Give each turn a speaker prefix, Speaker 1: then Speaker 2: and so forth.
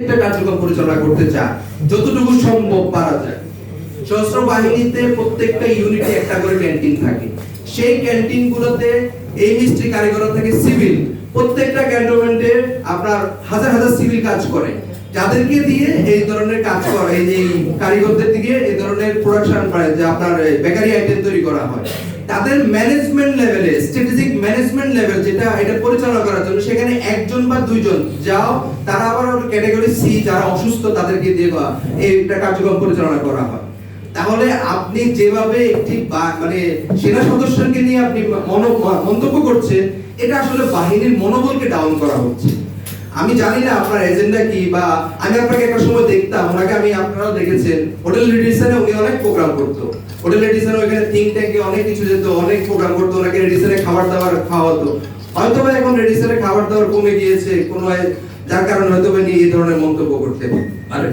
Speaker 1: একটা কার্যক্রম পরিচালনা করতে চায় যতটুকু সম্ভব পারা যায়। সশস্ত্র বাহিনীতে প্রত্যেকটা ইউনিটে একটা করে ক্যান্টিন থাকে। সেই ক্যান্টিনগুলোতে এই মিস্ত্রি কারিগর থেকে সিভিল প্রত্যেকটা ক্যান্টনমেন্টে আপনার হাজার হাজার সিভিল কাজ করে, যাদেরকে দিয়ে এই ধরনের কাজ করে, এই যে কারিগরদের দিকে এই ধরনের প্রোডাকশন হয়, যে আপনার বেকারি আইটেম তৈরি করা হয়। তাদের ম্যানেজমেন্ট লেভেলে, স্ট্র্যাটেজিক ম্যানেজমেন্ট লেভেল যেটা এটা পরিচালনা করার জন্য সেখানে একজন বা দুইজন যাও, তারা আবার ক্যাটাগরি সি যারা অসুস্থ তাদেরকে দিয়ে এইটা কার্যক্রম পরিচালনা করা হয়। তাহলে আপনি যেভাবে একটি মানে সেনা সদস্যকে নিয়ে আপনি মন্তব্য করছেন, এটা আসলে বাহিনীর মনোবলকে ডাউন করা হচ্ছে। আমি জানি না আপনার এজেন্ডা কি, বা আমি আপনাকে একটা সময় দেখতাম, ওনাকে আমি, আপনারাও দেখেছেন, হোটেল রেডিসনে উনি অনেক প্রোগ্রাম করতো। হোটেল রেডিসনে ওখানে থিঙ্ক ট্যাঙ্কে অনেক কিছু যেত, অনেক প্রোগ্রাম করতো, ওনাকে রেডিসনে খাবার দাবার খাওয়াতো। হয়তো বা এখন রেডিসনে খাবার দাবার কমে গিয়েছে কোনো, যার কারণে হয়তো বা এই ধরনের মন্তব্য করতে পারে।